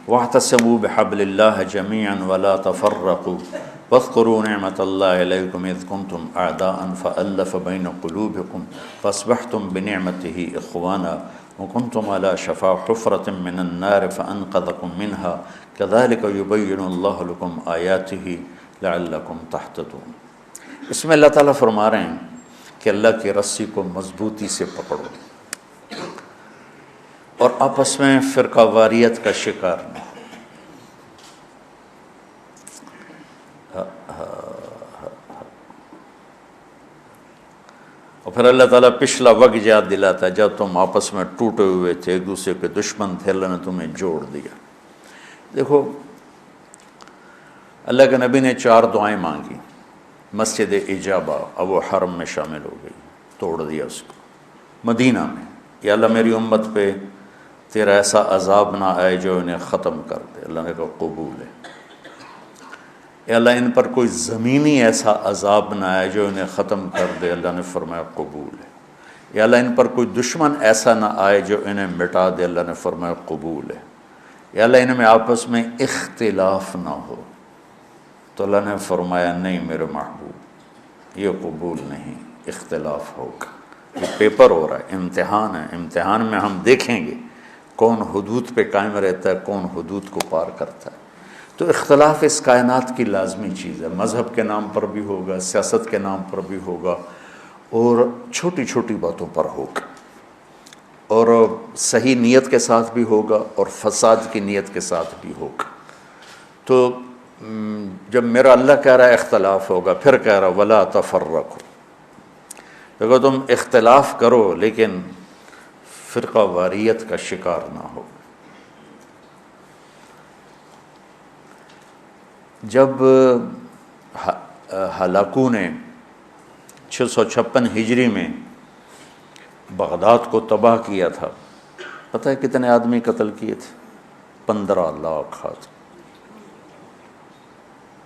واعتصموا بحبل اللہ جميعا ولا تفرقوا واذكروا نعمة الله عليكم إذ كنتم أعداء فألف بين قلوبكم فأصبحتم بنعمته إخوانا وكنتم على شفا حفرة من النار فأنقذكم منها كذلك يبين الله لكم آياته لعلكم تهتدون۔ اس میں اللہ تعالیٰ فرما رہے ہیں کہ اللہ کی رسی کو مضبوطی سے پکڑو اور آپس میں فرقہ واریت کا شکار نہ ہو۔ اور پھر اللہ تعالیٰ پچھلا وقت یاد دلاتا ہے جب تم آپس میں ٹوٹے ہوئے تھے، ایک دوسرے کے دشمن تھے، اللہ نے تمہیں جوڑ دیا۔ دیکھو اللہ کے نبی نے 4 دعائیں مانگی، مسجد اجابہ، اب وہ حرم میں شامل ہو گئی، توڑ دیا اس کو۔ مدینہ میں یا اللہ میری امت پہ تیرا ایسا عذاب نہ آئے جو انہیں ختم کر دے، اللہ نے کہا قبول ہے۔ یا اللہ ان پر کوئی زمینی ایسا عذاب نہ آئے جو انہیں ختم کر دے، اللہ نے فرمایا قبول ہے۔ یا اللہ ان پر کوئی دشمن ایسا نہ آئے جو انہیں مٹا دے، اللہ نے فرمایا قبول ہے۔ یا اللہ ان میں آپس میں اختلاف نہ ہو، تو اللہ نے فرمایا نہیں میرے محبوب، یہ قبول نہیں، اختلاف ہوگا۔ یہ پیپر ہو رہا ہے، امتحان ہے، امتحان میں ہم دیکھیں گے کون حدود پہ قائم رہتا ہے، کون حدود کو پار کرتا ہے۔ تو اختلاف اس کائنات کی لازمی چیز ہے، مذہب کے نام پر بھی ہوگا، سیاست کے نام پر بھی ہوگا، اور چھوٹی چھوٹی باتوں پر ہوگا، اور صحیح نیت کے ساتھ بھی ہوگا اور فساد کی نیت کے ساتھ بھی ہوگا۔ تو جب میرا اللہ کہہ رہا ہے اختلاف ہوگا، پھر کہہ رہا ولا تفرقوا، دیکھو تم اختلاف کرو لیکن فرقہ واریت کا شکار نہ ہو۔ جب ہلاکو نے 656 ہجری میں بغداد کو تباہ کیا تھا، پتہ ہے کتنے آدمی قتل کیے تھے؟ 15 لاکھ آدمی،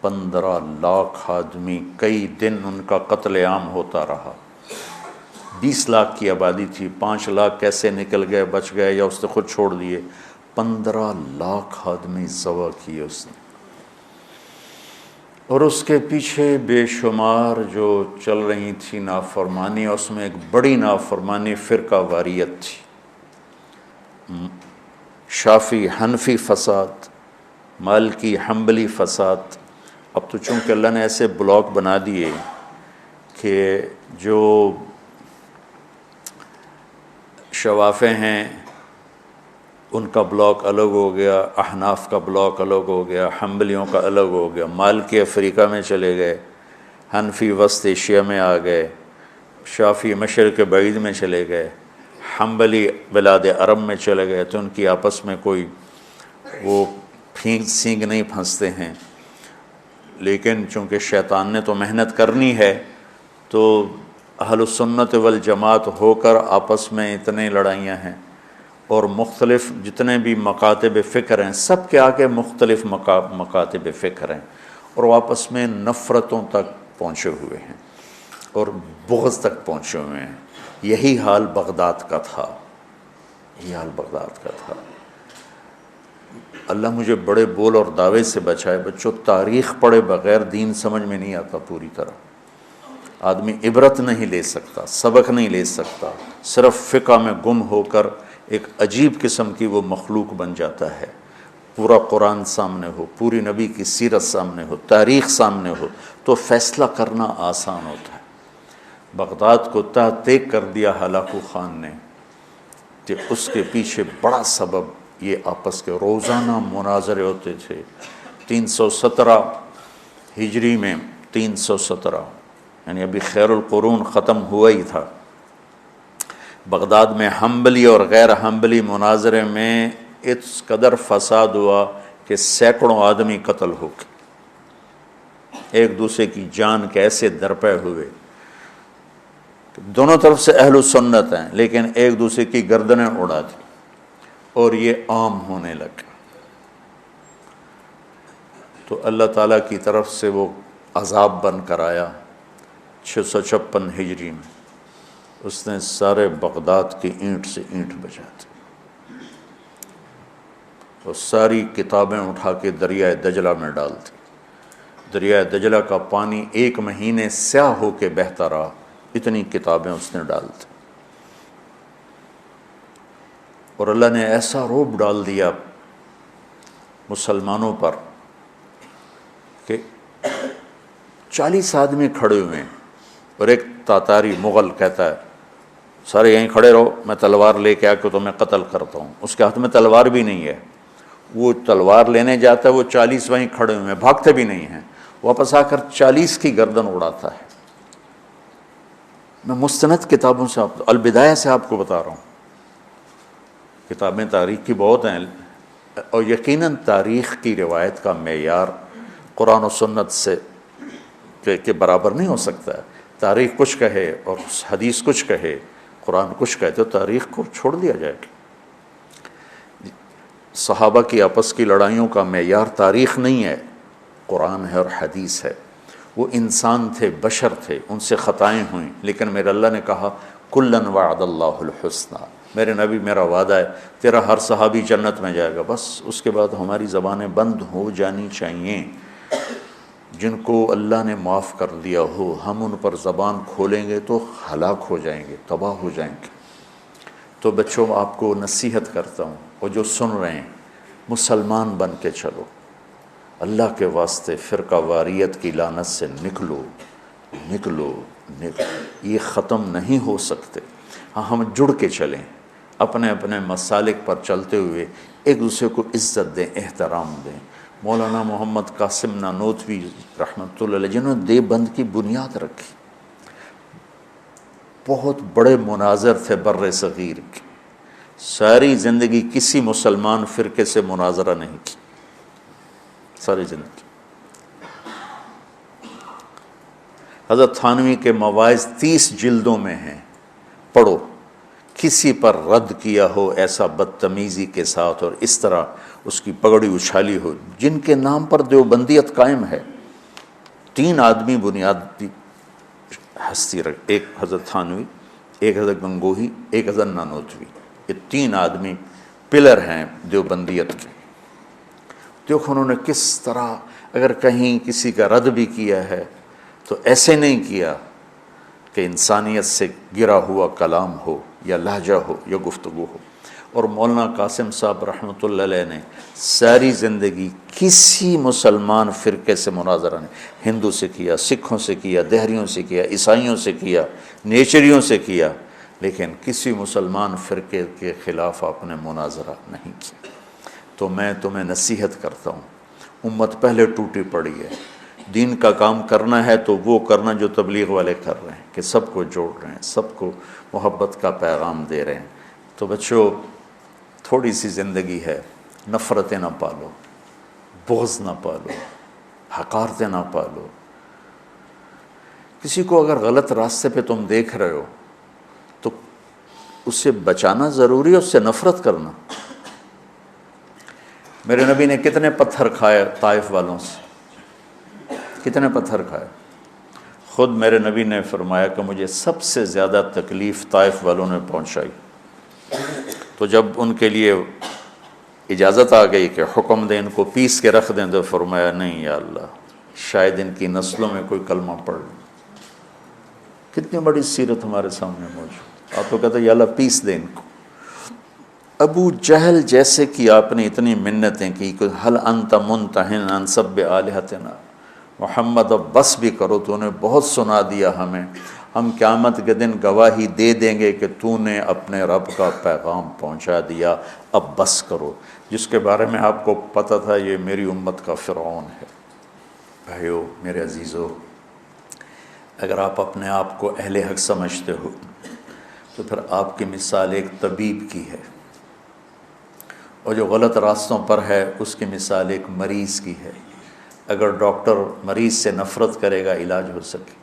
15 لاکھ آدمی، کئی دن ان کا قتل عام ہوتا رہا۔ 20 لاکھ کی آبادی تھی، 5 لاکھ کیسے نکل گئے، بچ گئے یا اس نے خود چھوڑ دیے، 15 لاکھ آدمی ذبح کیے اس نے۔ اور اس کے پیچھے بے شمار جو چل رہی تھی نافرمانی، اس میں ایک بڑی نافرمانی فرقہ واریت تھی، شافی حنفی فساد، مالکی حنبلی فساد۔ اب تو چونکہ اللہ نے ایسے بلاک بنا دیے کہ جو شوافے ہیں ان کا بلاک الگ ہو گیا، احناف کا بلاک الگ ہو گیا، حنبلیوں کا الگ ہو گیا، مالکی افریقہ میں چلے گئے، حنفی وسط ایشیا میں آ گئے، شافی مشرق بعید میں چلے گئے، حنبلی بلاد عرب میں چلے گئے۔ تو ان کی آپس میں کوئی وہ پھینک سینگ نہیں پھنستے ہیں، لیکن چونکہ شیطان نے تو محنت کرنی ہے، تو اہل السنت والجماعت ہو کر آپس میں اتنے لڑائیاں ہیں، اور مختلف جتنے بھی مکاتب فکر ہیں سب کے آگے مختلف مکاتب فکر ہیں، اور وہ آپس میں نفرتوں تک پہنچے ہوئے ہیں اور بغض تک پہنچے ہوئے ہیں۔ یہی حال بغداد کا تھا، یہی حال بغداد کا تھا۔ اللہ مجھے بڑے بول اور دعوے سے بچائے۔ بچوں تاریخ پڑھے بغیر دین سمجھ میں نہیں آتا پوری طرح، آدمی عبرت نہیں لے سکتا، سبق نہیں لے سکتا، صرف فقہ میں گم ہو کر ایک عجیب قسم کی وہ مخلوق بن جاتا ہے۔ پورا قرآن سامنے ہو، پوری نبی کی سیرت سامنے ہو، تاریخ سامنے ہو، تو فیصلہ کرنا آسان ہوتا ہے۔ بغداد کو تحقیق کر دیا ہلاکو خان نے، کہ اس کے پیچھے بڑا سبب یہ آپس کے روزانہ مناظرے ہوتے تھے۔ 317 ہجری میں، 317 یعنی ابھی خیر القرون ختم ہوا ہی تھا، بغداد میں حنبلی اور غیر حنبلی مناظرے میں اس قدر فساد ہوا کہ سینکڑوں آدمی قتل ہو گئے، ایک دوسرے کی جان کے ایسے درپے ہوئے۔ دونوں طرف سے اہل سنت ہیں لیکن ایک دوسرے کی گردنیں اڑا دی، اور یہ عام ہونے لگا۔ تو اللہ تعالیٰ کی طرف سے وہ عذاب بن کر آیا 656 ہجری میں، اس نے سارے بغداد کی اینٹ سے اینٹ بجا دی۔ تو ساری کتابیں اٹھا کے دریائے دجلہ میں ڈال دی۔ دریائے دجلہ کا پانی 1 مہینے سیاہ ہو کے بہتا رہا، اتنی کتابیں اس نے ڈال دی۔ اور اللہ نے ایسا رعب ڈال دیا مسلمانوں پر کہ 40 آدمی کھڑے ہوئے ہیں، اور ایک تاتاری مغل کہتا ہے سارے یہیں کھڑے رہو، میں تلوار لے کے آ کے تمہیں قتل کرتا ہوں۔ اس کے ہاتھ میں تلوار بھی نہیں ہے، وہ تلوار لینے جاتا ہے، وہ 40 وہیں کھڑے ہوئے ہیں، بھاگتے بھی نہیں ہیں، واپس آ کر 40 کی گردن اڑاتا ہے۔ میں مستند کتابوں سے البدایہ سے آپ کو بتا رہا ہوں، کتابیں تاریخ کی بہت ہیں، اور یقیناً تاریخ کی روایت کا معیار قرآن و سنت سے کے برابر نہیں ہو سکتا ہے۔ تاریخ کچھ کہے اور حدیث کچھ کہے، قرآن کچھ کہے، تو تاریخ کو چھوڑ دیا جائے گا۔ صحابہ کی آپس کی لڑائیوں کا معیار تاریخ نہیں ہے، قرآن ہے اور حدیث ہے۔ وہ انسان تھے، بشر تھے، ان سے خطائیں ہوئیں، لیکن میرے اللہ نے کہا کُلًّا وعد اللہ الحسنى، میرے نبی میرا وعدہ ہے تیرا ہر صحابی جنت میں جائے گا۔ بس اس کے بعد ہماری زبانیں بند ہو جانی چاہیے۔ جن کو اللہ نے معاف کر دیا ہو، ہم ان پر زبان کھولیں گے تو ہلاک ہو جائیں گے، تباہ ہو جائیں گے۔ تو بچوں آپ کو نصیحت کرتا ہوں، اور جو سن رہے ہیں، مسلمان بن کے چلو، اللہ کے واسطے فرقہ واریت کی لعنت سے نکلو نکلو نکلو، یہ ختم نہیں ہو سکتے۔ ہاں ہم جڑ کے چلیں، اپنے اپنے مسالک پر چلتے ہوئے ایک دوسرے کو عزت دیں، احترام دیں۔ مولانا محمد قاسم نانوتوی رحمۃ اللہ علیہ، جنہوں نے دیوبند کی بنیاد رکھی، بہت بڑے مناظر تھے بر صغیر کے، ساری زندگی کسی مسلمان فرقے سے مناظرہ نہیں کی، ساری زندگی۔ حضرت تھانوی کے مواعظ 30 جلدوں میں ہیں، پڑھو۔ کسی پر رد کیا ہو ایسا بدتمیزی کے ساتھ اور اس طرح اس کی پگڑی اچھالی ہو، جن کے نام پر دیوبندیت قائم ہے۔ 3 آدمی بنیادی ہستی رکھ، ایک حضرت تھانوی، ایک حضرت گنگوہی، ایک حضرت نانوتوی، یہ 3 آدمی پلر ہیں دیوبندیت کے۔ دیکھو انہوں نے کس طرح، اگر کہیں کسی کا رد بھی کیا ہے تو ایسے نہیں کیا کہ انسانیت سے گرا ہوا کلام ہو یا لہجہ ہو یا گفتگو ہو۔ اور مولانا قاسم صاحب رحمۃ اللہ علیہ نے ساری زندگی کسی مسلمان فرقے سے مناظرہ نہیں، ہندو سے کیا، سکھوں سے کیا، دہریوں سے کیا، عیسائیوں سے کیا، نیچریوں سے کیا، لیکن کسی مسلمان فرقے کے خلاف آپ نے مناظرہ نہیں کیا۔ تو میں تمہیں نصیحت کرتا ہوں، امت پہلے ٹوٹی پڑی ہے، دین کا کام کرنا ہے تو وہ کرنا جو تبلیغ والے کر رہے ہیں، کہ سب کو جوڑ رہے ہیں، سب کو محبت کا پیغام دے رہے ہیں۔ تو بچوں تھوڑی سی زندگی ہے، نفرتیں نہ پالو، بغض نہ پالو، حقارتیں نہ پالو۔ کسی کو اگر غلط راستے پہ تم دیکھ رہے ہو تو اس سے بچانا ضروری ہے، اس سے نفرت کرنا۔ میرے نبی نے کتنے پتھر کھائے طائف والوں سے، کتنے پتھر کھائے۔ خود میرے نبی نے فرمایا کہ مجھے سب سے زیادہ تکلیف طائف والوں نے پہنچائی۔ تو جب ان کے لیے اجازت آ گئی کہ حکم دیں ان کو پیس کے رکھ دیں، تو فرمایا نہیں یا اللہ، شاید ان کی نسلوں میں کوئی کلمہ پڑھ لے۔ کتنی بڑی سیرت ہمارے سامنے موجود، آپ تو کہتے ہیں یا اللہ پیس دیں ان کو۔ ابو جہل جیسے کی آپ نے اتنی منتیں کی کہ حل انت منتہن عن سب آلہتنا، محمد اب بس بھی کرو، تو نے بہت سنا دیا ہمیں، ہم قیامت کے دن گواہی دے دیں گے کہ تو نے اپنے رب کا پیغام پہنچا دیا، اب بس کرو۔ جس کے بارے میں آپ کو پتہ تھا یہ میری امت کا فرعون ہے۔ بھائیو میرے عزیزو، اگر آپ اپنے آپ کو اہل حق سمجھتے ہو تو پھر آپ کی مثال ایک طبیب کی ہے، اور جو غلط راستوں پر ہے اس کی مثال ایک مریض کی ہے۔ اگر ڈاکٹر مریض سے نفرت کرے گا علاج ہو سکے۔